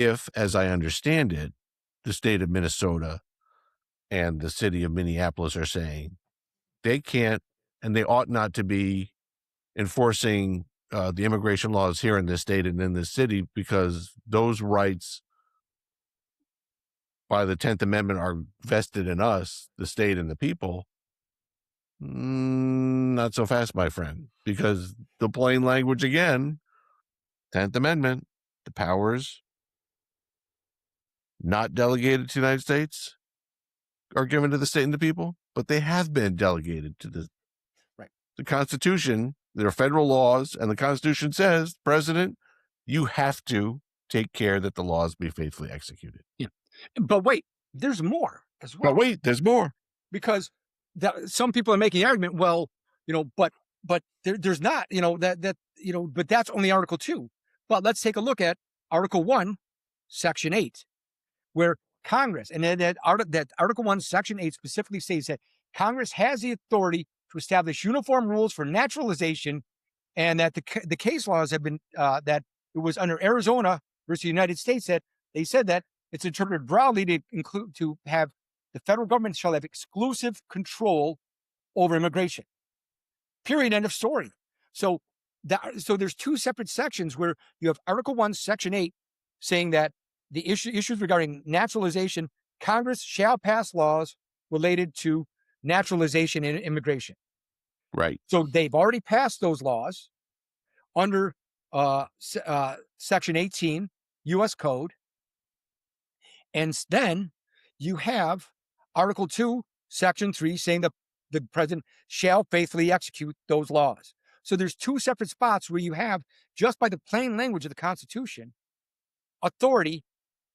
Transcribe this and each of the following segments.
if, as I understand it, the state of Minnesota and the city of Minneapolis are saying they can't and they ought not to be enforcing the immigration laws here in this state and in this city because those rights by the 10th Amendment are vested in us, the state and the people. Not so fast, my friend, because the plain language again, 10th Amendment, the powers not delegated to the United States are given to the state and the people, but they have been delegated to the Constitution. There are federal laws, and the Constitution says, President, you have to take care that the laws be faithfully executed. Yeah. But wait, there's more as well. But wait, there's more. Because some people are making the argument, well, but there's not, but that's only Article 2. But let's take a look at Article 1, Section 8, where Congress, and that Article 1, Section 8 specifically states that Congress has the authority to establish uniform rules for naturalization, and that the case laws have been, that it was under Arizona versus the United States that they said that it's interpreted broadly to include, to have the federal government shall have exclusive control over immigration. Period. End of story. So there's two separate sections where you have Article 1, Section 8, saying that the issues regarding naturalization, Congress shall pass laws related to naturalization and immigration. Right. So they've already passed those laws under Section 18, U.S. Code. And then you have Article 2, Section 3, saying that the president shall faithfully execute those laws. So there's two separate spots where you have, just by the plain language of the Constitution, authority,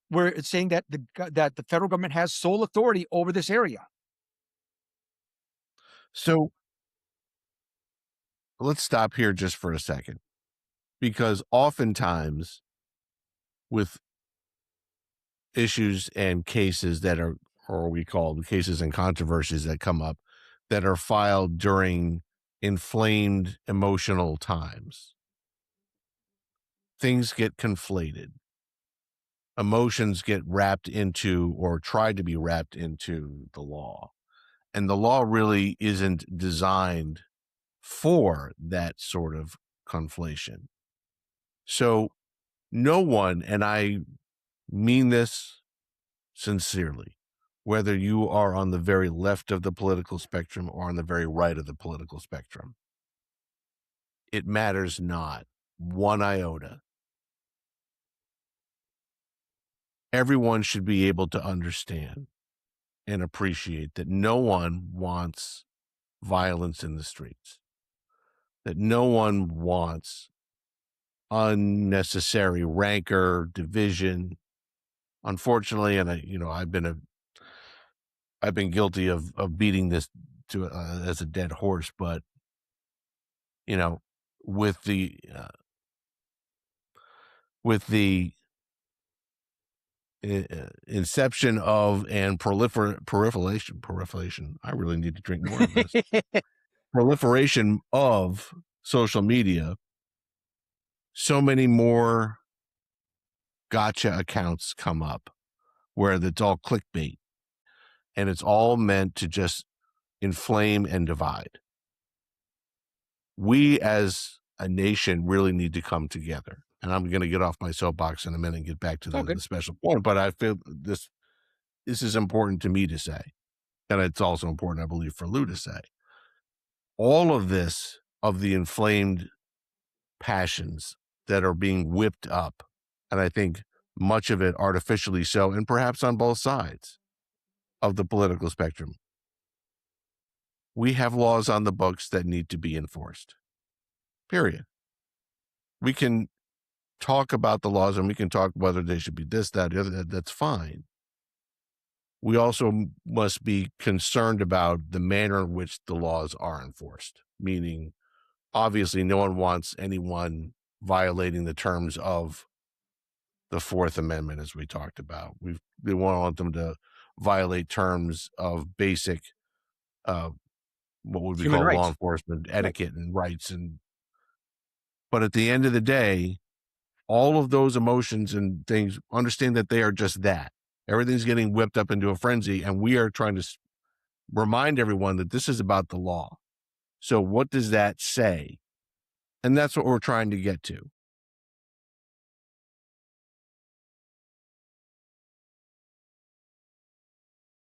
where it's saying that the federal government has sole authority over this area. So let's stop here just for a second, because oftentimes with issues and cases that are, or we call cases and controversies that come up that are filed during inflamed emotional times, things get conflated. Emotions get wrapped into or try to be wrapped into the law. And the law really isn't designed for that sort of conflation. So no one, and I mean this sincerely, whether you are on the very left of the political spectrum or on the very right of the political spectrum, it matters not one iota. Everyone should be able to understand and appreciate that no one wants violence in the streets, that no one wants unnecessary rancor, division. Unfortunately, and I've been guilty of beating this to as a dead horse, but with the inception of and proliferation. I really need to drink more of this. Proliferation of social media, so many more gotcha accounts come up where it's all clickbait and it's all meant to just inflame and divide. We as a nation really need to come together. And I'm going to get off my soapbox in a minute and get back to the special point, but I feel this is important to me to say. And it's also important, I believe, for Lou to say. All of this, of the inflamed passions that are being whipped up, and I think much of it artificially so, and perhaps on both sides of the political spectrum, we have laws on the books that need to be enforced. Period. We can talk about the laws and we can talk whether they should be this, that, the other. That's fine. We also must be concerned about the manner in which the laws are enforced, meaning obviously no one wants anyone violating the terms of the Fourth Amendment, as we talked about. We want them to violate terms of basic, what would we Human call rights. law enforcement etiquette and rights. But at the end of the day, all of those emotions and things, understand that they are just that. Everything's getting whipped up into a frenzy, and we are trying to remind everyone that this is about the law. So what does that say? And that's what we're trying to get to.